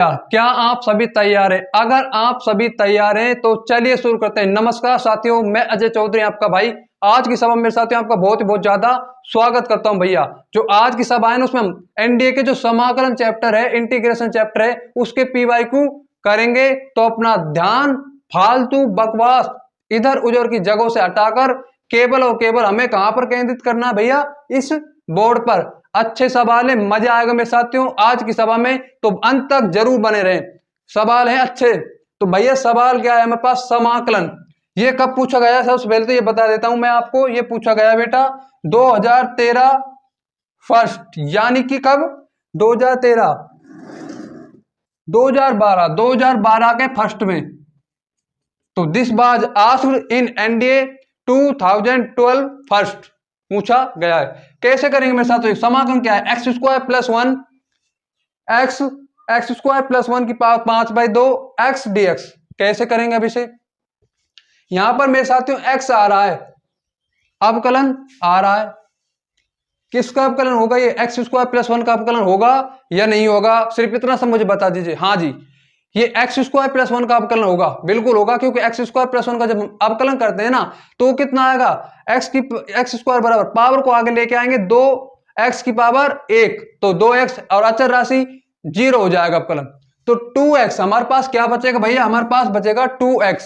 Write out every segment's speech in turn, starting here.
क्या आप सभी तैयार हैं? अगर आप सभी तैयार हैं तो चलिए शुरू करते हैं। नमस्कार साथियों, मैं अजय चौधरी आपका भाई। आज की सभा में मेरे साथियों आपका बहुत ही बहुत ज्यादा स्वागत करता हूं भैया। जो आज की सभा है ना, उसमें हम एनडीए के जो समाकलन चैप्टर है, इंटीग्रेशन चैप्टर है, उसके पीवाईक्यू करेंगे। तो अपना ध्यान फालतू बकवास इधर उधर की जगहों से हटाकर केवल और केवल हमें कहां पर केंद्रित करना है भैया? इस बोर्ड पर। अच्छे सवाल है, मजा आएगा मेरे साथियों आज की सभा में, तो अंत तक जरूर बने रहें। सवाल है अच्छे। तो भैया सवाल क्या है हमारे पास? समाकलन। ये कब पूछा गया? सबसे पहले तो ये बता देता हूं मैं आपको। ये पूछा गया बेटा 2013 फर्स्ट, यानी कि कब? 2013, 2012 के फर्स्ट में। तो this was asked in NDA 2012 first पूछा गया है। कैसे करेंगे मेरे साथ? समाकलन क्या है? X square plus 1 x square plus 1 की पावर 5/2 एक्स dx। कैसे करेंगे अब इसे? यहां पर मेरे साथियों एक्स आ रहा है, अवकलन आ रहा है। किसका अवकलन होगा? ये एक्स स्क्वायर प्लस 1 का अवकलन होगा या नहीं होगा? सिर्फ इतना सब मुझे बता दीजिए। हाँ जी, ये एक्स स्क्वायर प्लस 1 का अवकलन होगा, बिल्कुल होगा, क्योंकि एक्स स्क्वायर प्लस 1 का जब अवकलन करते हैं ना तो कितना आएगा? एक्स स्क्वायर बराबर पावर को आगे लेके आएंगे 2x की पावर 1, तो 2x और अचर राशि 0 हो जाएगा अवकलन। तो 2x हमारे पास क्या बचेगा भैया? हमारे पास बचेगा 2x।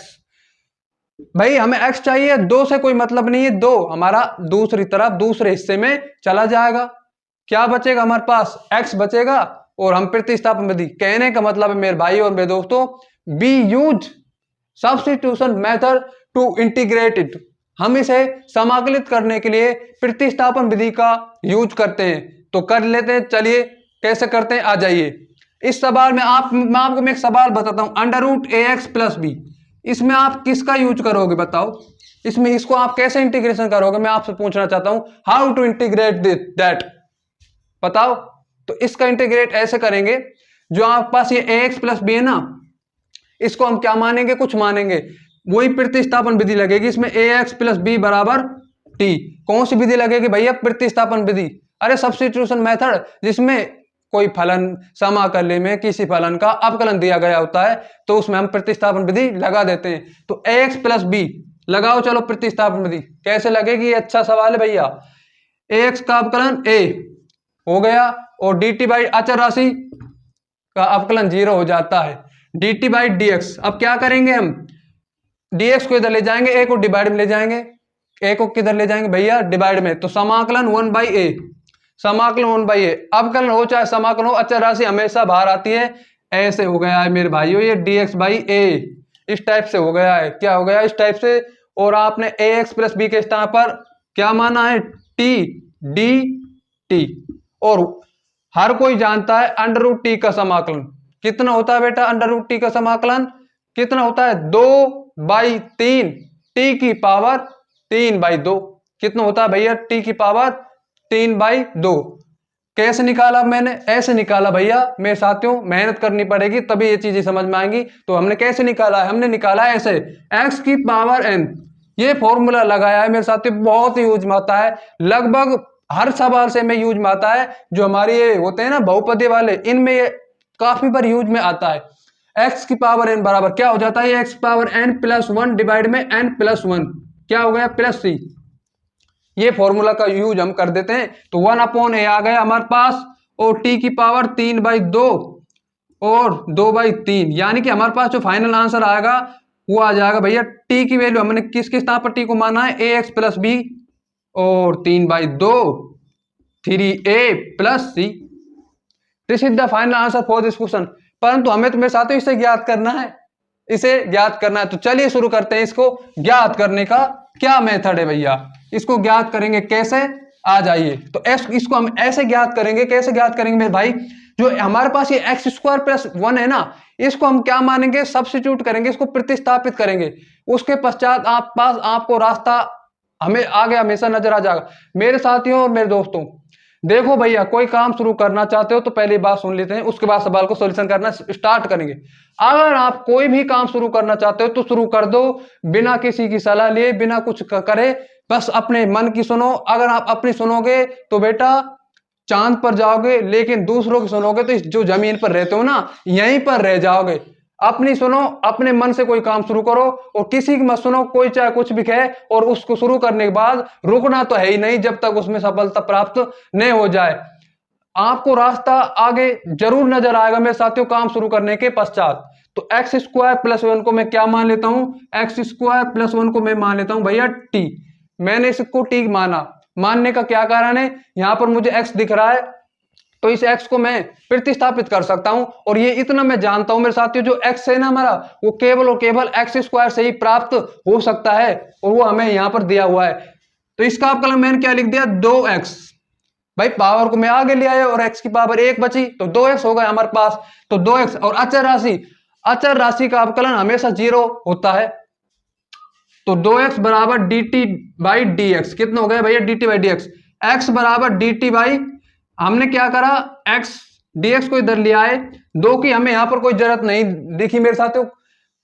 भाई हमें x चाहिए, 2 से कोई मतलब नहीं है, 2 हमारा दूसरी तरफ दूसरे हिस्से में चला जाएगा। क्या बचेगा हमारे पास? x बचेगा और हम प्रतिस्थापन विधि। कहने का मतलब है मेरे भाई और मेरे दोस्तों, we use substitution method to integrate it. हम इसे समाकलित करने के लिए प्रतिस्थापन विधि का यूज करते हैं। तो कर लेते हैं, चलिए कैसे करते हैं आ जाइए। इस सवाल में मैं आपको एक सवाल बताता हूं, अंडर रूट ए एक्स प्लस बी। इसमें आप किसका यूज करोगे बताओ? इसमें इसको आप कैसे इंटीग्रेशन करोगे? मैं आपसे पूछना चाहता हूं, हाउ टू इंटीग्रेट दैट, बताओ। तो इसका इंटीग्रेट ऐसे करेंगे, जो आपके पास ये ए एक्स प्लस बी है ना, इसको हम क्या मानेंगे? कुछ मानेंगे, वही प्रतिस्थापन विधि लगेगी इसमें। ए एक्स प्लस बी बराबर टी। कौन सी विधि लगेगी भैया? प्रतिस्थापन विधि। अरे सब्स्टिट्यूशन मेथड, जिसमें कोई फलन समाकलन में किसी फलन का अवकलन दिया गया होता है, तो उसमें हम प्रतिस्थापन विधि लगा देते हैं। तो ए एक्स प्लस बी लगाओ, चलो प्रतिस्थापन विधि कैसे लगेगी? ये अच्छा सवाल है भैया। ए एक्स का अवकलन ए हो गया और डी टी बाई अचर राशि का अवकलन 0 हो जाता है, D T by D x. अब क्या करेंगे हम? dx को इधर ले जाएंगे, a को डिवाइड में ले जाएंगे। a को किधर ले जाएंगे भैया? डिवाइड में। तो समाकलन 1/a, समाकलन 1/a। अवकलन हो चाहे समाकलन हो, अचर राशि हमेशा बाहर आती है। ऐसे हो गया है मेरे भाइयों ये dx/a, इस टाइप से हो गया है। क्या हो गया? इस टाइप से। और आपने ax प्लस बी के स्थान पर क्या माना है? t dt। और हर कोई जानता है अंडर रूट टी का समाकलन कितना होता है बेटा? अंडर रूट टी का समाकलन कितना होता है? 2/3 टी की पावर 3/2। कितना होता है भैया? टी की पावर 3/2। कैसे निकाला मैंने? ऐसे निकाला भैया मेरे साथियों, मेहनत करनी पड़ेगी तभी ये चीजें समझ में आएंगी। तो हमने कैसे निकाला है? हमने निकाला है ऐसे, x की पावर n। ये फॉर्मूला लगाया है मेरे साथियों, बहुत ही यूज में आता है, लगभग हर सवाल से में यूज में आता है। जो हमारे ये होते हैं ना बहुपदी वाले, इनमें ये काफी बार यूज में आता है। x की पावर n बराबर क्या हो जाता है? x power n plus 1 divide में n प्लस 1, क्या हो गया? Plus c। ये फॉर्मूला का यूज हम कर देते हैं, तो 1/a आ गया हमारे पास, और t की पावर 3/2 और 2/3, यानी कि हमारे पास जो फाइनल आंसर आएगा वो आ जाएगा भैया। t की वैल्यू हमने किसके स्थान पर t को माना है? ax प्लस b और 3/2 3a plus c। This is the final answer for this question. परंतु हमें तो मेरे साथियों इसे ज्ञात करना है, इसे ज्ञात करना है। तो चलिए शुरू करते हैं। इसको ज्ञात करने का क्या मेथड है भैया? इसको ज्ञात करेंगे कैसे? आ जाइए। तो इसको हम ऐसे ज्ञात करेंगे। कैसे ज्ञात करेंगे मेरे भाई? जो हमारे पास ये एक्स स्क्वायर प्लस 1 है ना, इसको हम क्या मानेंगे? सब्स्टिट्यूट करेंगे, इसको प्रतिस्थापित करेंगे। उसके पश्चात आपको रास्ता हमें आगे हमेशा नजर आ जाएगा। मेरे साथियों और मेरे दोस्तों, देखो भैया, कोई काम शुरू करना चाहते हो तो पहले बात सुन लेते हैं, उसके बाद सवाल को सॉल्यूशन करना स्टार्ट करेंगे। अगर आप कोई भी काम शुरू करना चाहते हो तो शुरू कर दो, बिना किसी की सलाह लिए, बिना कुछ करे, बस अपने मन की सुनो। अगर आप अपनी सुनोगे तो बेटा चांद पर जाओगे, लेकिन दूसरों की सुनोगे तो जो जमीन पर रहते हो ना, यहीं पर रह जाओगे। अपनी सुनो, अपने मन से कोई काम शुरू करो और किसी की मत सुनो, कोई चाहे कुछ भी कहे, और उसको शुरू करने के बाद रुकना तो है ही नहीं जब तक उसमें सफलता प्राप्त नहीं हो जाए। आपको रास्ता आगे जरूर नजर आएगा मेरे साथियों काम शुरू करने के पश्चात। तो एक्स स्क्वायर प्लस 1 को मैं क्या मान लेता हूं, एक्स स्क्वायर प्लस 1 को मैं मान लेता हूं भैया टी। मैंने इसको टी माना, मानने का क्या कारण है, यहां पर मुझे एक्स दिख रहा है तो इस x को मैं प्रतिस्थापित कर सकता हूं, और ये इतना मैं जानता हूं मेरे साथियों, जो x है ना हमारा, वो केवल और केवल एक्स स्क्वायर से ही प्राप्त हो सकता है, और वो हमें यहां पर दिया हुआ है। तो इसका अवकलन मैंने क्या लिख दिया, 2x। भाई पावर को मैं आगे ले आया और x की पावर 1 बची तो 2x हो गया हमारे पास। तो 2x, और अचर राशि का अवकलन हमेशा 0 होता है। तो 2x बराबर dt बाई dx, कितना हो गया भैया dt बाई dx। x बराबर dt बाई, हमने क्या करा, x dx को इधर ले आए, 2 की हमें यहां पर कोई जरूरत नहीं दिखी मेरे साथियों।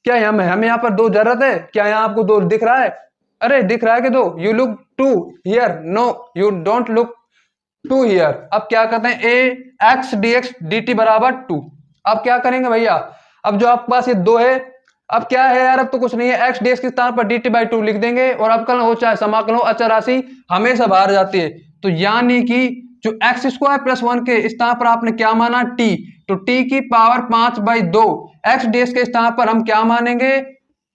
क्या हमें यहां पर 2 जरूरत है, क्या यहां आपको 2 दिख रहा है, अरे दिख रहा है कि 2, you look 2 here, no you don't look 2 here. अब क्या करते हैं, a x dx dt बराबर 2। अब क्या करेंगे भैया, अब जो आपके पास ये 2 है, अब क्या है यार, अब तो कुछ नहीं है, x dx के स्थान पर dt बाई 2 लिख देंगे, और अवकलन हो चाहे समाकलन हो, अचर राशि हमेशा बाहर जाती है। तो यानी कि जो एक्स स्क्वायर प्लस 1 के स्थान पर आपने क्या माना, t, तो t की पावर 5 बाई 2, एक्स dx के स्थान पर हम क्या मानेंगे,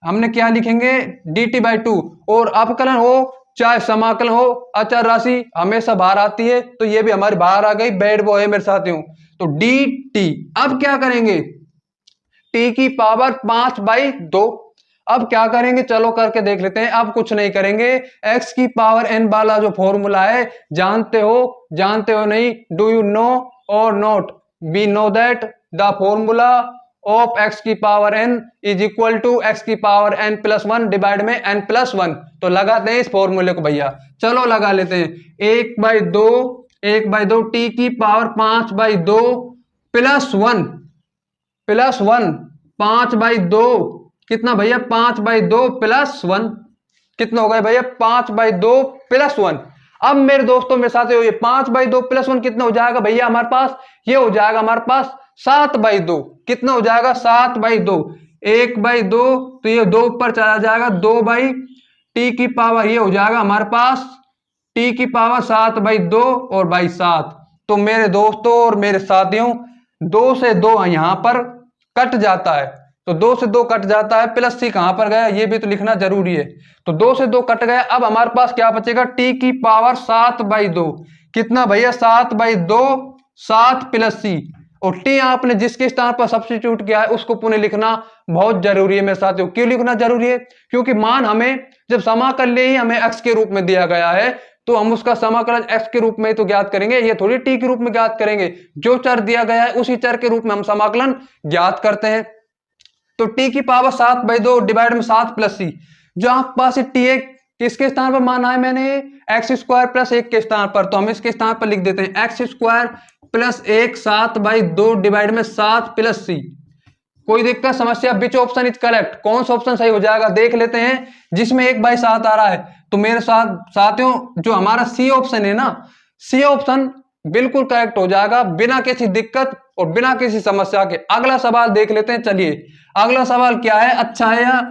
हमने क्या लिखेंगे, dt बाई 2, और अवकलन हो चाहे समाकलन हो, अचर राशि हमेशा बाहर आती है, तो ये भी हमारी बाहर आ गई, बैड बॉय है मेरे साथियों। तो dt, अब क्या करेंगे, t की पावर 5 बाई 2, अब क्या करेंगे, चलो करके देख लेते हैं। अब कुछ नहीं करेंगे, x की पावर n वाला जो फॉर्मूला है, जानते हो नहीं, डू यू नो और not, we know that the formula of x की power n is equal to x की पावर n प्लस 1 डिवाइड में n प्लस 1। तो लगाते हैं इस फॉर्मूले को भैया, चलो लगा लेते हैं। 1 बाई 2 टी की पावर 5 बाई 2 प्लस 1 5 बाई 2, कितना भैया 5 बाई 2 प्लस 1, कितना हो गया भैया 5 बाई 2 प्लस 1। अब मेरे दोस्तों मेरे साथ ये 5 बाई 2 प्लस 1 कितना हो जाएगा भैया हमारे पास, ये हो जाएगा हमारे पास 7 बाई 2, कितना हो जाएगा 7 बाई 2, 1 बाई 2, तो ये 2 ऊपर चला जाएगा, 2 बाई टी की पावर ये हो जाएगा हमारे पास टी की पावर 7 बाई 2 और बाई 7। तो मेरे दोस्तों और मेरे साथियों, 2 से 2 यहां पर कट जाता है, तो 2 से 2 कट जाता है, प्लस सी कहां पर गया ये भी तो लिखना जरूरी है। तो 2 से 2 कट गया, अब हमारे पास क्या बचेगा, टी की पावर 7 बाई 2, कितना भैया 7 बाई 2, 7 प्लस सी, और टी आपने जिसके स्थान पर सब्स्टिट्यूट किया है उसको पुनः लिखना बहुत जरूरी है मेरे साथियों। क्यों लिखना जरूरी है, क्योंकि मान हमें जब समाकलन ही हमें x के रूप में दिया गया है, तो हम उसका समाकलन x के रूप में तो ज्ञात करेंगे, ये थोड़ी t के रूप में ज्ञात करेंगे। जो चर दिया गया है उसी चर के रूप में हम समाकलन ज्ञात करते हैं। तो t की पावर 7 बाई 2 डिवाइड में 7 प्लस सी, जो आपके पास टी है किसके स्थान पर माना है मैंने, एक्स स्क्वायर प्लस 1 के स्थान पर, तो हम इसके स्थान पर लिख देते हैं x square plus 1 7 by 2 divide में 7 प्लस सी। कोई दिक्कत समस्या, विच ऑप्शन इज करेक्ट, कौन सा ऑप्शन सही हो जाएगा देख लेते हैं, जिसमें 1 बाई 7 आ रहा है। तो मेरे साथ साथियों जो हमारा सी ऑप्शन है ना, सी ऑप्शन बिल्कुल करेक्ट हो जाएगा बिना किसी दिक्कत और बिना किसी समस्या के। अगला सवाल देख लेते हैं, चलिए अगला सवाल क्या है, अच्छा है या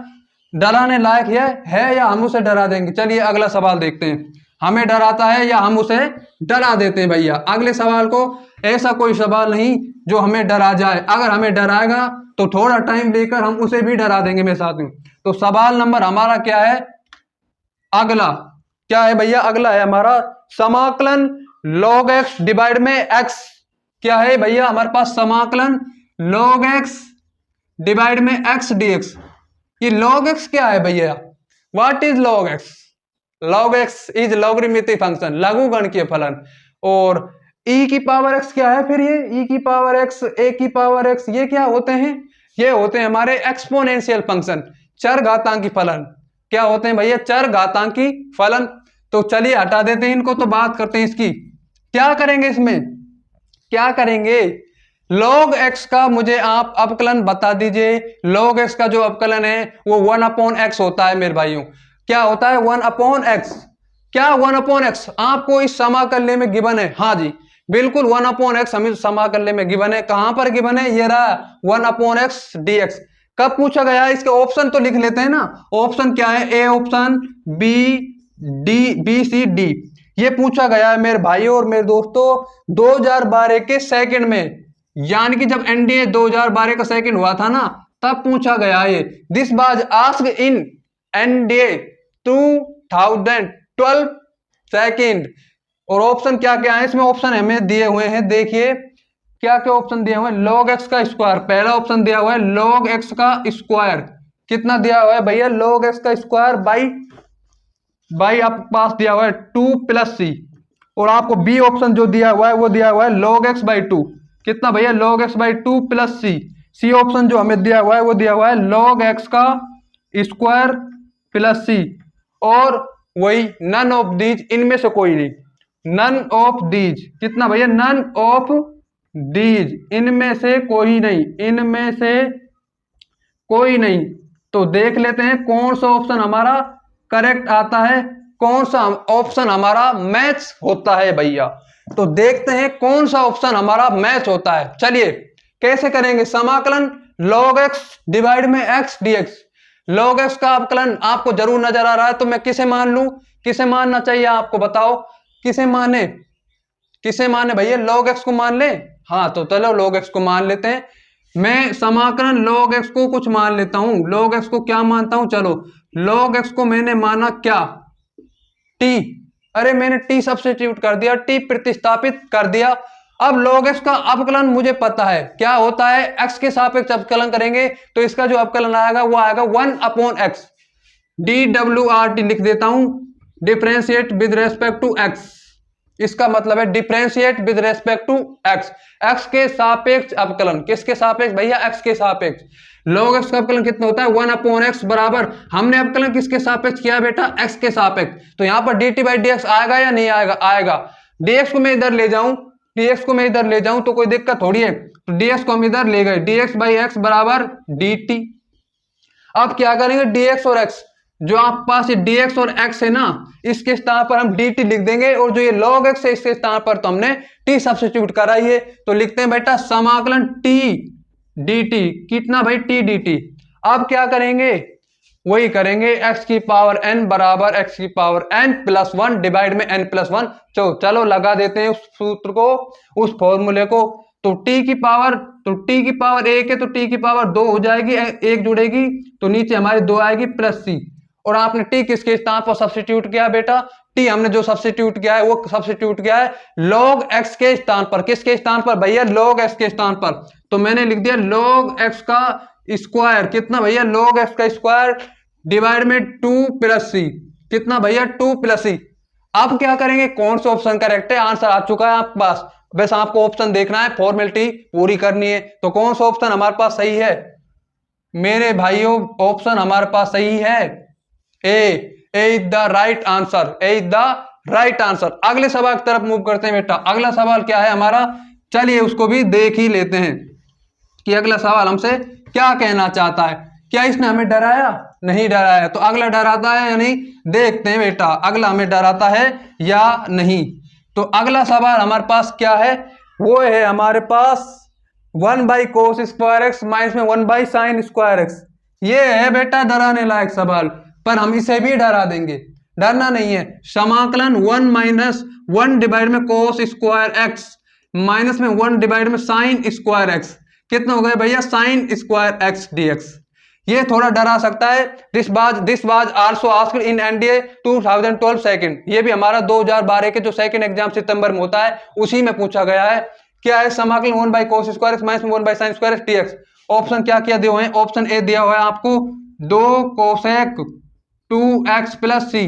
डराने लायक है या हम उसे डरा देंगे। चलिए अगला सवाल देखते हैं, हमें डराता है या हम उसे डरा देते हैं भैया। अगले सवाल को, ऐसा कोई सवाल नहीं जो हमें डरा जाए, अगर हमें डराएगा तो थोड़ा टाइम लेकर हम उसे भी डरा देंगे मेरे साथियों। तो सवाल नंबर हमारा क्या है, अगला क्या है भैया, अगला है हमारा समाकलन log x डिवाइड में x, क्या है भैया हमारे पास समाकलन log x डिवाइड में x dx। ये log x क्या है भैया, what is log x, log x is logarithmic function, लघु गणकीय फलन। और e की पावर x क्या है, फिर ये e की पावर x, a की पावर x, ये क्या होते हैं, ये होते हैं हमारे एक्सपोनेंशियल फंक्शन, चर घातांकी फलन। क्या होते हैं भैया, चर घातांकी फलन। तो चलिए हटा देते हैं इनको, तो बात करते हैं इसकी। क्या करेंगे इसमें, क्या करेंगे, log x का मुझे आप अवकलन बता दीजिए। log x का जो अवकलन है वो 1/x होता है मेरे भाइयों। क्या होता है 1/x, क्या 1/x आपको इस समाकलन में गिवन है, हाँ जी। बिल्कुल 1/x हम समाकलन में गिवन है। कहां पर गिवन है? ये रहा 1/x dx। कब पूछा गया है? इसके ऑप्शन तो लिख लेते हैं ना। ऑप्शन क्या है? A option, B C D. ये पूछा गया है मेरे भाइयों और मेरे दोस्तों 2012 के सेकंड में, यानी कि जब एनडीए 2012 का सेकंड हुआ था ना, तब पूछा गया है। This was asked in NDA 2012 second. और ऑप्शन क्या क्या है इसमें? ऑप्शन हमें दिए हुए हैं, देखिए क्या क्या ऑप्शन दिए हुए हैं। log x का स्क्वायर, पहला ऑप्शन दिया हुआ है log x का स्क्वायर। कितना दिया हुआ है भैया? log x का स्क्वायर बाई आपके पास दिया हुआ है 2 + c। और आपको बी ऑप्शन जो दिया हुआ है वो दिया हुआ है log x बाई 2। कितना भैया? log x by 2 + c। C option जो हमें दिया हुआ है वो दिया हुआ है log x का स्क्वायर प्लस c। और वही नन ऑफ दीज, इनमें से कोई नहीं, नन ऑफ दीज। कितना भैया? नन ऑफ दीज, इनमें से कोई नहीं, इनमें से कोई नहीं। तो देख लेते हैं कौन सा ऑप्शन हमारा करेक्ट आता है, कौन सा ऑप्शन हमारा मैच होता है भैया। तो देखते हैं कौन सा ऑप्शन हमारा मैच होता है। चलिए कैसे करेंगे समाकलन? log x डिवाइड में x dx। log x का अवकलन आपको जरूर नजर आ रहा है, तो मैं किसे मान लूं? किसे मानना चाहिए आपको बताओ? किसे माने? किसे माने भैया? log x को मान ले। हाँ तो चलो log x को मान लेते हैं। मैं समाकलन log x को कुछ मान लेता हूं। log x को क्या मानता हूं? चलो log x को मैंने माना क्या? t। अरे मैंने t सब्स्टिट्यूट कर दिया, t प्रतिस्थापित कर दिया। अब log x का अवकलन मुझे पता है क्या होता है। x के सापेक्ष अवकलन करेंगे तो इसका जो अवकलन आएगा वो आएगा 1/x। DWRT लिख देता हूं, differentiate with respect to x। इसका मतलब है differentiate with respect to x। x के सापेक्ष अवकलन, किसके सापेक्ष भैया? x के सापेक्ष। log x का अवकलन कितना होता है? 1/x बराबर, हमने अवकलन किसके सापेक्ष किया बेटा? x के सापेक्ष। तो यहां पर dt बाई dx आएगा या नहीं आएगा? आएगा। dx को मैं इधर ले जाऊं, dx को मैं इधर ले जाऊं तो कोई दिक्कत थोड़ी है। तो dx को हम इधर ले गए, dx बाई x बराबर dt। अब क्या करेंगे? dx और x, जो आपके पास ये dx और x है ना, इसके स्थान पर हम dt लिख देंगे। और जो ये log x है इसके स्थान पर तो हमने t सब्स्टिट्यूट कराई है। तो लिखते हैं बेटा समाकलन t dt। कितना भाई? t dt। अब क्या करेंगे? वही करेंगे x की पावर n बराबर x की पावर n प्लस 1 डिवाइड में n प्लस 1। चलो लगा देते हैं उस सूत्र को, उस फॉर्मूले को। तो t की पावर 1 है तो t की पावर 2 हो जाएगी, एक जुड़ेगी तो नीचे हमारे 2 आएगी प्लस c। और आपने t किसके स्थान पर सब्स्टिट्यूट किया बेटा? t हमने जो सब्स्टिट्यूट किया है वो सब्स्टिट्यूट किया है log x के स्थान पर। किसके स्थान पर भैया? log x के स्थान पर। तो मैंने लिख दिया log x का स्क्वायर। कितना भैया? log x का स्क्वायर डिवाइड में 2 + c। कितना भैया? 2 + c। अब क्या करेंगे? कौन सा ऑप्शन करेक्ट है? आंसर आ चुका है आपके पास, बस आपको ऑप्शन देखना है, फॉर्मेलिटी पूरी करनी है। तो कौन सा ऑप्शन हमारे पास सही है मेरे भाइयों? ऑप्शन हमारे पास सही है A is the right answer, A is the right answer. अगले सवाल की तरफ मूव करते हैं बेटा। अगला सवाल क्या है हमारा? चलिए उसको भी देख ही लेते हैं कि अगला सवाल हमसे क्या कहना चाहता है। क्या इसने हमें डराया? नहीं डराया। तो अगला डराता है या नहीं? देखते हैं बेटा अगला हमें डराता है या नहीं। तो अगला सवाल हमारे पास क्या है? वो है हमारे पास 1/cos स्क्वायर x माइनस में 1/sin स्क्वायर x। ये है बेटा डराने लायक सवाल, पर हम इसे भी डरा देंगे, डरना नहीं है। समाकलन 1 - 1 डिवाइड में cos स्क्वायर x माइनस में 1 डिवाइड में sin स्क्वायर x। कितना हो गया भैया? sin square x dx। ये थोड़ा डरा सकता है। This was also asked in NDA 2012 second. ये भी हमारा 2012 के जो सेकंड एग्जाम सितंबर में होता है उसी में पूछा गया है। क्या है? समाकलन 1/cos स्क्वायर x माइनस में 1/sin square x dx। Option क्या क्या दिए हुए हैं? ऑप्शन ए दिया हुआ है आपको 2 cosec 2x + c।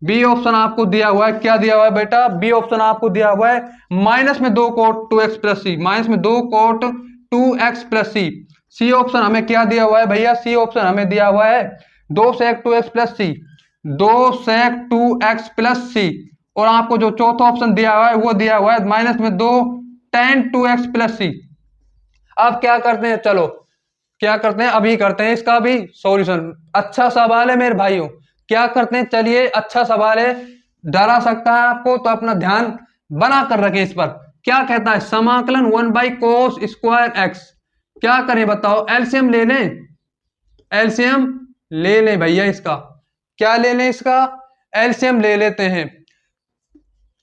B option आपको दिया हुआ है, क्या दिया हुआ है बेटा? बी ऑप्शन आपको दिया हुआ है माइनस में 2 cot 2x + c, माइनस में 2 cot 2x + c। C option हमें क्या दिया हुआ है भैया? सी ऑप्शन हमें दिया हुआ है 2 sec 2x + c, 2 sec 2x + c। और आपको जो चौथा ऑप्शन दिया हुआ है वो दिया हुआ है माइनस में 2 tan 2x + c। अब क्या करते हैं? चलो क्या करते हैं, अभी करते हैं इसका भी सॉल्यूशन। अच्छा सवाल है मेरे भाइयों, क्या करते हैं? चलिए अच्छा सवाल है, डरा सकता है आपको, तो अपना ध्यान बना कर रखें इस पर। क्या कहता है, समाकलन 1/cos²x। क्या करें बताओ, एलसीएम ले लें, एलसीएम ले लें भैया इसका। क्या ले लें इसका, एलसीएम ले लेते हैं।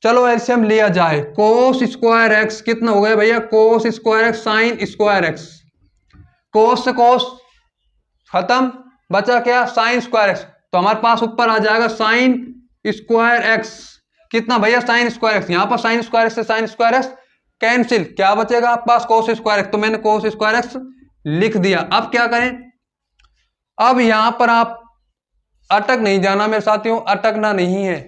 चलो एलसीएम लिया जाए, cos²x कितना हो गया भैया, cos²x sin²x। cos से cos खत्म, बचा क्या, sin²x। तो हमारे पास ऊपर आ जाएगा sin²x। कितना भैया, sin²x। यहां पर sin²x से sin²x कैंसिल, क्या बचेगा आपके पास, cos²x। तो मैंने cos²x लिख दिया। अब क्या करें, अब यहां पर आप अटक नहीं जाना मेरे साथियों, अटकना नहीं है,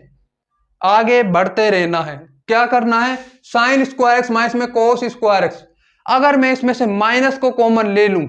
आगे बढ़ते रहना है। क्या करना है, sin²x माइनस में cos²x। अगर मैं इसमें से माइनस को कॉमन ले लूं,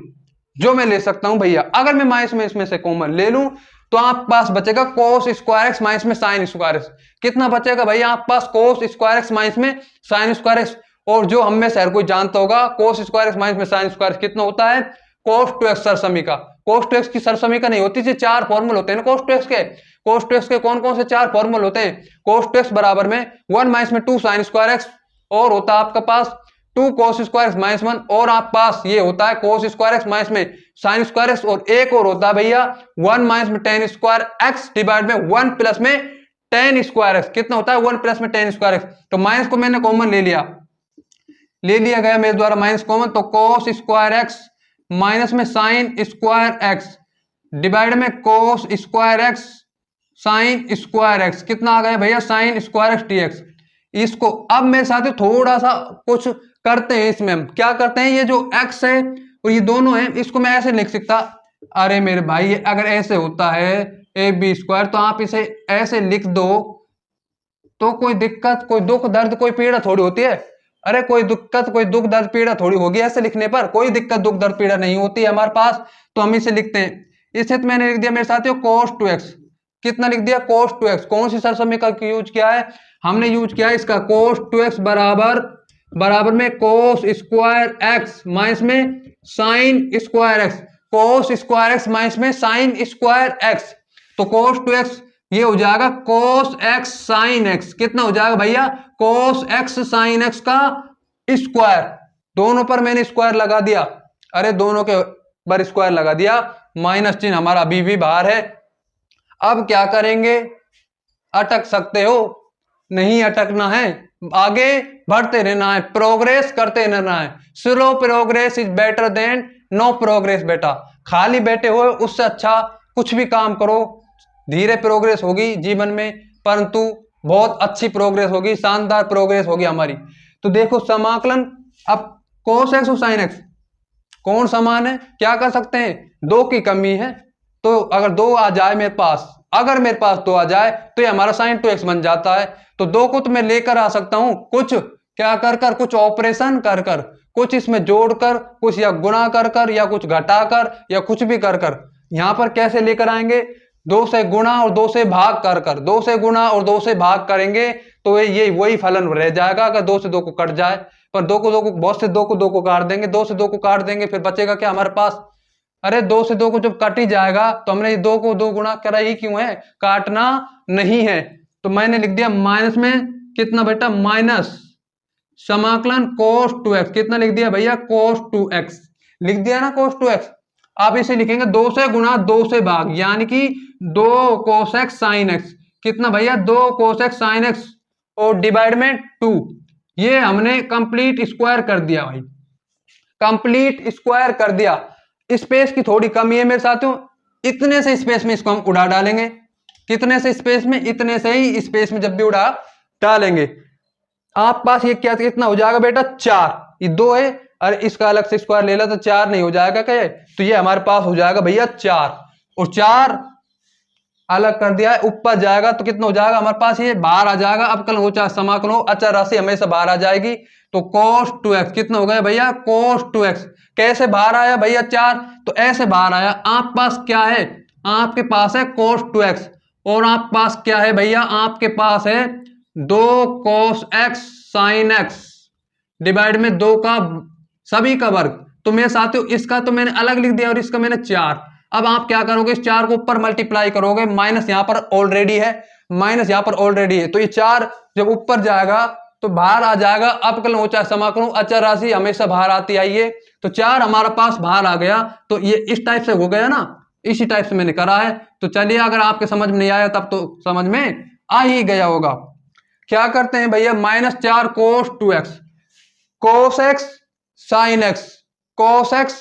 जो मैं ले सकता हूं भैया, अगर मैं माइनस में इसमें से कॉमन ले लूं तो आपके पास बचेगा cos²x माइनस में sin²x। कितना बचेगा भैया आपके पास, cos²x माइनस में sin²x। और जो हम में से हर कोई जानता होगा cos²x माइनस में sin² कितना होता है, cos2x सरसमीका। cos2x की सरसमीका नहीं होती, 4 फॉर्मूल होते हैं ना cos2x के। cos2x के कौन कौन से 4 फॉर्मूल होते हैं, cos2x बराबर में 1 माइनस में 2 sin²x, और होता है आपका पास 2 cos² माइनस 1, और आप पास ये होता है cos² माइनस में sin²x, और एक और होता है भैया 1 माइनस में tan² डिवाइड में 1 प्लस में tan²x। कितना होता है, 1 प्लस में tan²x। तो माइनस को मैंने कॉमन ले लिया गया मेरे द्वारा माइनस कॉमन, तो cos² माइनस में sin² डिवाइड में cos² sin² कितना आ गया भैया, sin² dx। इसको अब मेरे साथ थोड़ा सा कुछ करते हैं, इसमें हम क्या करते हैं, ये जो x है और ये दोनों है, इसको मैं ऐसे लिख सकता, अरे मेरे भाई ये अगर ऐसे होता है ab² तो आप इसे ऐसे लिख दो तो कोई दिक्कत, कोई दुख दर्द, कोई पीड़ा थोड़ी होती है। अरे कोई दिक्कत, कोई दुख दर्द पीड़ा थोड़ी होगी ऐसे लिखने पर, कोई दिक्कत दुख दर्द पीड़ा नहीं होती है हमारे पास। तो हम इसे लिखते हैं, इसे तो मैंने लिख दिया मेरे साथियों cos2x। कितना लिख दिया, cos2x। कौन सी सरसमीका का यूज किया है, हमने यूज किया है इसका cos2x बराबर में cos² माइनस में sin²x, cos² माइनस में sin²x। तो cos2x ये हो जाएगा cos x sin x। कितना हो जाएगा भैया, cos x sin x का स्क्वायर। दोनों पर मैंने स्क्वायर लगा दिया, अरे दोनों के पर स्क्वायर लगा दिया, माइनस चिन्ह हमारा अभी भी बाहर है। अब क्या करेंगे, अटक सकते हो, नहीं अटकना है, आगे बढ़ते रहना है, प्रोग्रेस करते रहना है। Slow progress is better than no progress. बेटा खाली बैठे हो उससे अच्छा कुछ भी काम करो, धीरे प्रोग्रेस होगी जीवन में, परंतु बहुत अच्छी प्रोग्रेस होगी, शानदार प्रोग्रेस होगी हमारी। तो देखो समाकलन, अब cos x और sin x कौन समान है, क्या कर सकते हैं, 2 की कमी है। तो अगर 2 आ जाए मेरे पास, अगर मेरे पास 2 आ जाए तो ये हमारा sin2x बन जाता है। तो 2 को तो मैं लेकर आ सकता हूं, कुछ क्या कर कुछ ऑपरेशन कर कुछ इसमें जोड़कर, कुछ या गुणा कर या कुछ घटाकर या कुछ भी कर यहां पर कैसे लेकर आएंगे, 2 से गुणा और 2 से भाग कर 2 से गुणा और 2 से भाग करेंगे तो ये वही फलन रह जाएगा। अगर 2 से 2 को कट जाए, पर 2 को बहुत से 2 को काट देंगे, 2 से 2 को काट देंगे, फिर बचेगा क्या हमारे पास, अरे 2 से 2 को जब कट ही जाएगा तो हमने 2 को 2 गुणा करा ही क्यों है, काटना नहीं है। तो मैंने लिख दिया माइनस में कितना बेटा, माइनस समाकलन cos2x। कितना लिख दिया भैया, cos2x लिख दिया ना, cos2x। आप इसे लिखेंगे 2 से गुणा 2 से भाग, यानी कि 2 cos x sin x। कितना भैया, 2 cos x sin x और डिवाइड में 2। ये हमने कंप्लीट स्क्वायर कर दिया भाई, कंप्लीट स्क्वायर कर दिया। स्पेस की थोड़ी कमी है मेरे साथियों, इतने से स्पेस में इसको हम उड़ा डालेंगे। कितने से स्पेस में, इतने से ही स्पेस में जब भी उड़ा डालेंगे, आप पास ये क्या कितना हो जाएगा बेटा, 4। ये 2 है, अरे इसका अलग से स्क्वायर ले ला तो 4 नहीं हो जाएगा क्या, तो ये हमारे पास हो जाएगा भैया 4, और 4 अलग कर दिया है, ऊपर जाएगा तो कितना हो जाएगा हमारे पास, ये बाहर आ जाएगा। अब कल हो चाहे समाकलन हो, अचर राशि हमेशा बाहर आ जाएगी। तो cos2x कितना हो गया भैया, cos2x कैसे बाहर आया भैया, 4, तो ऐसे बाहर आया। आप पास क्या है, आपके पास है cos2x, और आप पास क्या है भैया, आपके पास है 2 cos x sin x divide में 2 का सभी का वर्ग। तो मेरे साथियों इसका तो मैंने अलग लिख दिया और इसका मैंने 4। अब आप क्या करोगे, इस 4 को ऊपर मल्टीप्लाई करोगे, माइनस यहां पर ऑलरेडी है, माइनस यहां पर ऑलरेडी है, तो ये 4 जब ऊपर जाएगा तो बाहर आ जाएगा अपकलन हो चाहे समाकलन, अचर राशि हमेशा बाहर आती आई है। तो 4 हमारा पास बाहर आ गया, तो ये इस टाइप से हो गया ना, इसी टाइप से मैंने करा है। तो चलिए, अगर आपके समझ में नहीं आया तब तो समझ में आ ही गया होगा। क्या करते हैं भैया, -4 cos 2x, cos x sin x, cos x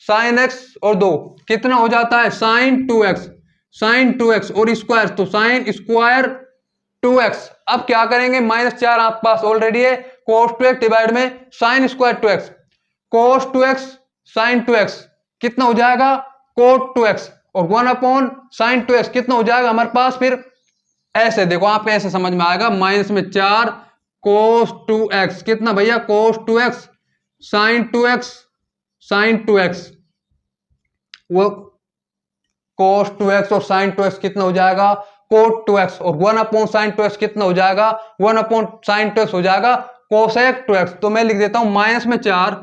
sin x और 2 कितना हो जाता है, sin 2x, sin 2x और स्क्वायर, तो sin स्क्वायर 2x। अब क्या करेंगे, -4 आपके पास ऑलरेडी है, cos 2x डिवाइड में sin square 2x, cos 2x sin 2x कितना हो जाएगा, cot 2x और 1 sin 2x कितना हो जाएगा हमारे पास। फिर ऐसे देखो, आप ऐसे समझ में आएगा, -4 cos 2x कितना भैया, cos 2x sin 2x sin 2x, वो cos 2x और sin 2x कितना हो जाएगा, cot 2x और 1 sin 2x कितना हो जाएगा, 1 sin 2x हो जाएगा cosec 2x। तो मैं लिख देता हूं -4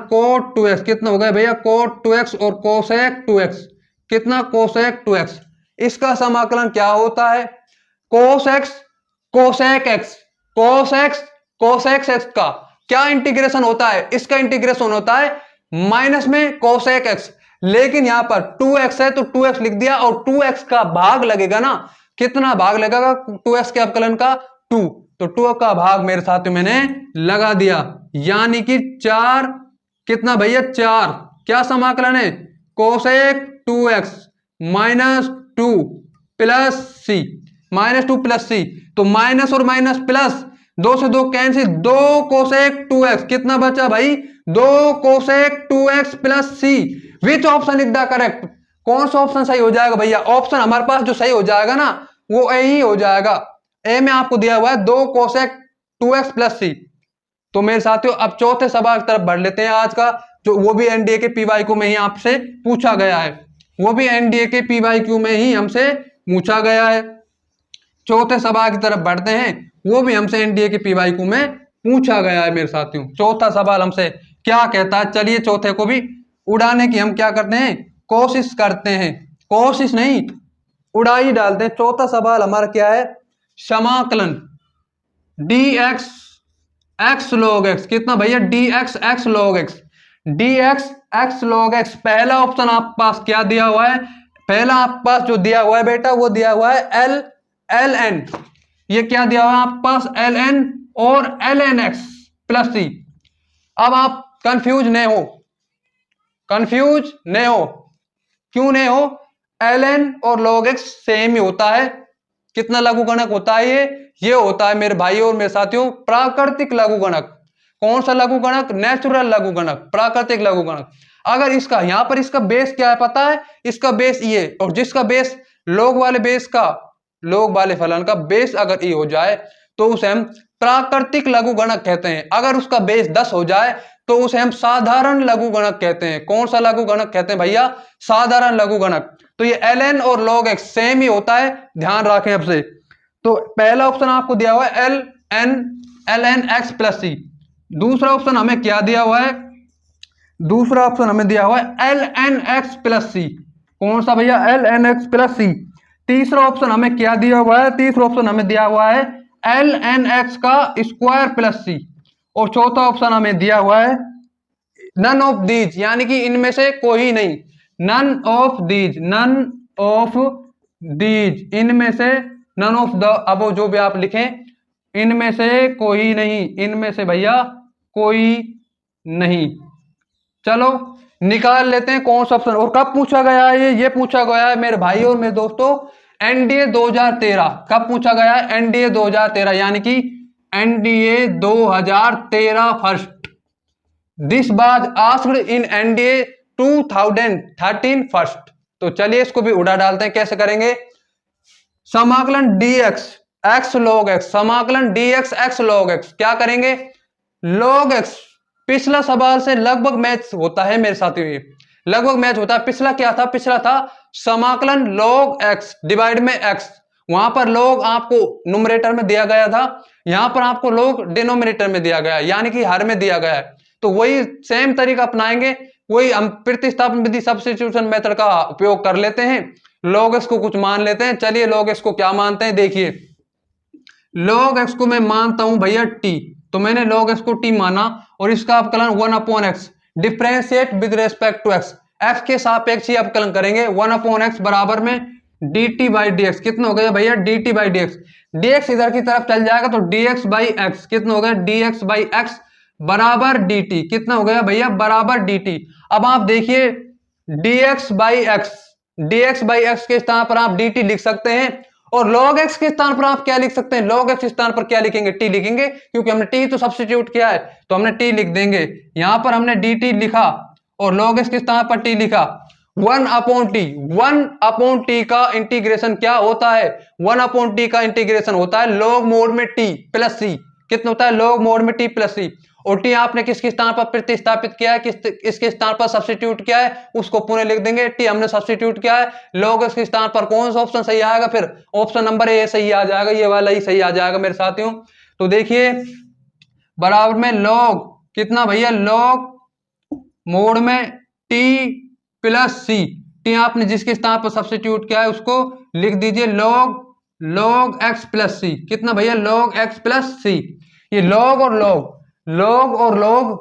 cot 2x कितना हो गया भैया, cot 2x और cosec 2x कितना, cosec 2x। इसका समाकलन क्या होता है, cos x cosec x, cos x cosec x का क्या इंटीग्रेशन होता है, इसका इंटीग्रेशन होता है माइनस में cosec x, लेकिन यहां पर 2x है तो 2x लिख दिया और 2x का भाग लगेगा ना, कितना भाग लगेगा 2x के अवकलन का, 2, तो 2 का भाग मेरे साथ मैंने लगा दिया, यानी कि 4 कितना भैया, 4 क्या समाकलन है, cosec 2x -2 plus c, -2 plus c, तो माइनस और माइनस प्लस, 2 से 2 कैंसिल, 2 cosec 2x कितना बचा भाई, 2 cosec 2x plus c। Which option is the correct, कौन सा ऑप्शन सही हो जाएगा भैया, ऑप्शन हमारे पास जो सही हो जाएगा ना वो ए ही हो जाएगा। ए में आपको दिया हुआ है 2 cosec 2x प्लस c। तो मेरे साथियों, अब चौथे सवाल की तरफ बढ़ लेते हैं आज का, जो वो भी एनडीए के पीवाईक्यू में ही आपसे पूछा गया है, वो भी एनडीए के पीवाईक्यू में ही हमसे पूछा गया है। चौथे सवाल की तरफ बढ़ते हैं, वो भी हमसे एनडीए के पीवाईक्यू में पूछा गया है मेरे साथियों। चौथा सवाल हमसे क्या कहता है, चलिए चौथे को भी उड़ाने की हम क्या करते हैं, कोशिश करते हैं, कोशिश नहीं उड़ा ही डालते हैं। चौथा सवाल हमारा क्या है, समाकलन dx x log x कितना भैया, dx x log x, dx x log x। पहला ऑप्शन आपके पास क्या दिया हुआ है, पहला आपके पास जो दिया हुआ है बेटा वो दिया हुआ है ln, ये क्या दिया हुआ है आपके पास, ln और ln x प्लस c। अब आप कंफ्यूज नहीं हो, कंफ्यूज नहीं हो, क्यों नहीं हो, ln और log x सेम ही होता है। कितना लघुगणक होता है ये होता है मेरे भाई और मेरे साथियों प्राकृतिक लघुगणक। कौन सा लघुगणक, नेचुरल लघुगणक, प्राकृतिक लघुगणक। अगर इसका यहां पर इसका बेस क्या है पता है, इसका बेस ये, और जिसका बेस लोग वाले बेस का, लोग वाले फलन का बेस अगर ये हो जाए तो उसे हम प्राकृतिक लघुगणक कहते हैं। अगर उसका बेस 10 हो जाए तो उसे हम साधारण लघुगणक कहते हैं। कौन सा लघुगणक कहते हैं भैया, साधारण लघुगणक। तो ये ln और log x सेम ही होता है, ध्यान रखें अब से। तो पहला ऑप्शन आपको दिया हुआ है ln x प्लस c। दूसरा ऑप्शन हमें क्या दिया हुआ है, दूसरा ऑप्शन हमें दिया हुआ है ln x प्लस c। कौन सा भैया, ln x प्लस c। तीसरा ऑप्शन हमें क्या दिया हुआ है, तीसरा ऑप्शन हमें दिया हुआ है ln x का स्क्वायर प्लस c। और चौथा ऑप्शन हमें दिया हुआ है नन ऑफ दीज, यानी कि इनमें से कोई नहीं, none of these, none of these, इनमें से नन ऑफ द, अब जो भी आप लिखें, इनमें से कोई नहीं, इनमें से भैया कोई नहीं। चलो निकाल लेते हैं कौन सा ऑप्शन, और कब पूछा गया है ये पूछा गया है मेरे भाई और मेरे दोस्तों एनडीए 2013। कब पूछा गया है, एनडीए 2013, यानी कि NDA 2013 first. This was asked in NDA 2013 first. तो चलिए इसको भी उड़ा डालते हैं, कैसे करेंगे, समाकलन dx x log x, समाकलन dx x log x, क्या करेंगे, log x पिछला सवाल से लगभग मैच होता है मेरे साथियों, ये लगभग मैच होता है। पिछला क्या था, पिछला था समाकलन log x डिवाइड में x, वहां पर log आपको न्यूमरेटर में दिया गया था, यहां पर आपको log डिनोमिनेटर में दिया गया है, यानी कि हर में दिया गया है। तो वही सेम तरीका अपनाएंगे, वही हम प्रतिस्थापन विधि सब्स्टिट्यूशन मेथड का उपयोग कर लेते हैं। log x को कुछ मान लेते हैं, चलिए log x को क्या मानते हैं देखिए, log x को मैं मानता हूं भैया t, तो मैंने log x को t माना और इसका अवकलन 1/x, differentiate with respect to x, x के सापेक्ष ही अवकलन करेंगे 1/x बराबर में dt बाई dx। कितना हो गया भैया dt बाई dx, dx इधर की तरफ चल जाएगा तो dx बाई x, कितना हो गया dx बाई x बराबर dt, कितना हो गया भैया बराबर dt। अब आप देखिए dx बाई x के स्थान पर आप dt लिख सकते हैं और log x के स्थान पर आप क्या लिख सकते हैं, log x के स्थान पर क्या लिखेंगे t लिखेंगे, क्योंकि हमने t तो सब्स्टिट्यूट किया है तो हमने t लिख देंगे। यहां पर हमने dt लिखा और log x के स्थान पर t लिखा। 1/t का इंटीग्रेशन क्या होता है, 1/t का इंटीग्रेशन होता है log मोड में t प्लस c, कितना होता है log मोड में t प्लस c, और t आपने किसके स्थान पर प्रतिस्थापित किया है, इसके स्थान पर सब्स्टिट्यूट किया है, उसको पुनः लिख देंगे। t हमने सब्स्टिट्यूट किया है, log x के स्थान पर कौन सा ऑप्शन सही आएगा, फिर ऑप्शन नंबर ए सही आ जाएगा, ये वाला ही सही आ जाएगा मेरे साथियों। तो देखिए बराबर में log कितना भैया log मोड में t प्लस c, t आपने जिसके स्थान पर सब्स्टिट्यूट किया है उसको लिख दीजिए log x प्लस c, कितना भैया log x प्लस c। ये log और log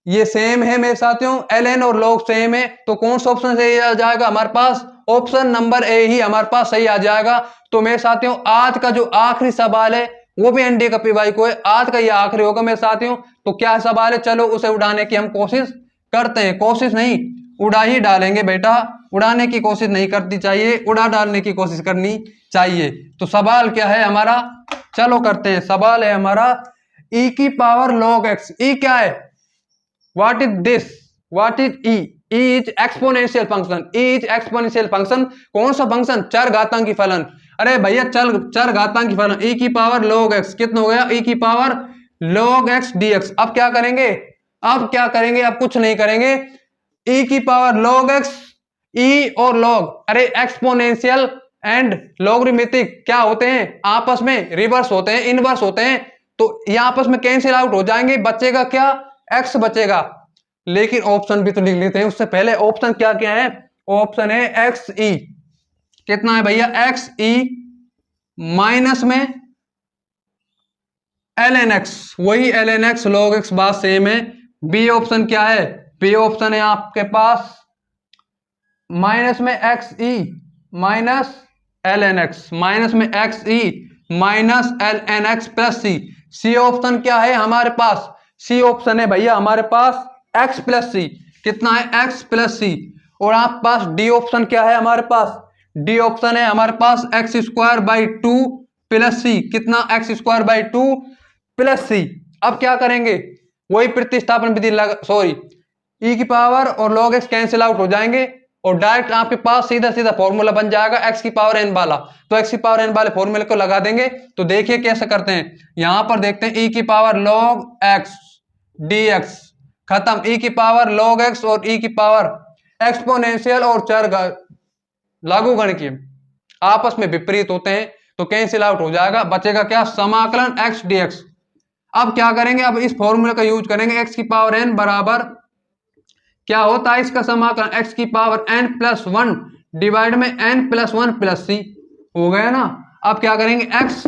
ये सेम है मेरे साथियों, ln और log सेम है, तो कौन सा ऑप्शन सही आ जाएगा हमारे पास, ऑप्शन नंबर ए ही हमारे पास सही आ जाएगा। तो मेरे साथियों आज का जो आखिरी सवाल है वो भी एनडीए का पीवाई को है, आज का ये आखिरी होगा मेरे साथियों। तो क्या सवाल है, चलो उसे उड़ाने की हम कोशिश करते हैं, कोशिश नहीं उड़ा ही डालेंगे बेटा, उड़ाने की कोशिश नहीं करनी चाहिए, उड़ा डालने की कोशिश करनी चाहिए। तो सवाल क्या है हमारा, चलो करते हैं। सवाल है हमारा e की पावर log x, e क्या है, what is this, what is e, e is exponential function, e is exponential function, कौन सा फंक्शन, चर घातांकी फलन। अरे भैया चर घातांकी फलन, e की पावर log x, कितना हो गया e की पावर log x dx। अब क्या करेंगे, अब कुछ नहीं करेंगे, e की पावर log x, e और log, अरे एक्सपोनेंशियल एंड लॉगरिथमिक क्या होते हैं, आपस में रिवर्स होते हैं, इनवर्स होते हैं, तो ये आपस में कैंसिल आउट हो जाएंगे, बचेगा क्या, x बचेगा। लेकिन ऑप्शन भी तो लिख लेते हैं उससे पहले, ऑप्शन क्या क्या है, ऑप्शन है xe, कितना है भैया xe माइनस में ln x, वही ln x log x बात सेम है। बी ऑप्शन क्या है, बी ऑप्शन है आपके पास माइनस में xe minus ln x, minus में xe minus ln x plus c। C option क्या है हमारे पास, सी ऑप्शन है भैया हमारे पास x प्लस सी, कितना है x प्लस सी। और आप पास डी ऑप्शन क्या है हमारे पास, डी ऑप्शन है हमारे पास एक्स स्क्वायर बाई 2 प्लस सी, कितना एक्स स्क्वायर बाई 2 प्लस सी। अब क्या करेंगे, वही प्रतिस्थापन विधि सॉरी e की पावर और log x कैंसिल आउट हो जाएंगे और डायरेक्ट आपके पास सीधा सीधा फॉर्मूला बन जाएगा x की पावर n वाला, तो x की पावर n वाले फॉर्मूले को लगा देंगे। तो देखिए कैसे करते हैं, यहां पर देखते हैं e की पावर log x dx खत्म, e की पावर log x और e की पावर एक्सपोनेंशियल और चर लागू गणितीय आपस में विपरीत होते हैं तो कैंसिल आउट हो जाएगा, बचेगा क्या, समाकलन x dx। अब क्या करेंगे, अब इस फॉर्मूले का यूज करेंगे, x की पावर n बराबर क्या होता है इसका समाकलन, x की पावर n प्लस 1 डिवाइड में n प्लस 1 प्लस सी, हो गया ना। अब क्या करेंगे, x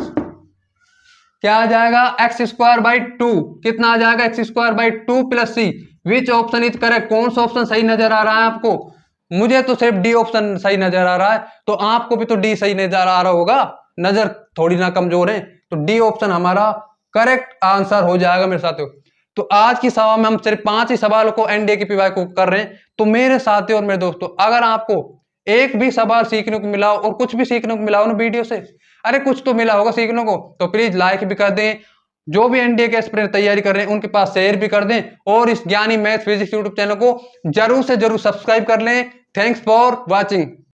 क्या आ जाएगा, एक्स स्क्वायर बाई 2, कितना आ जाएगा x square by 2 plus C. Which option is correct, कौन सा ऑप्शन सही नजर आ रहा है आपको, मुझे तो सिर्फ डी ऑप्शन सही नजर आ रहा है, तो आपको भी तो डी सही नजर आ रहा होगा, नजर थोड़ी ना कमजोर है, तो डी ऑप्शन हमारा करेक्ट आंसर हो जाएगा मेरे साथियों। तो आज की सभा में हम सिर्फ 5 ही सवालों को एनडीए की पीवाई को कर रहे हैं। तो मेरे साथियों और मेरे दोस्तों, अगर आपको एक भी सवाल सीखने को मिला हो और कुछ भी सीखने को मिला हो ना वीडियो से, अरे कुछ तो मिला होगा सीखने को, तो प्लीज लाइक भी कर दें, जो भी एनडीए के एस्पिरेंट तैयारी कर रहे हैं उनके पास शेयर भी कर दें, और इस ज्ञानी मैथ फिजिक्स यूट्यूब चैनल को जरूर से जरूर सब्सक्राइब कर लें। Thanks for watching.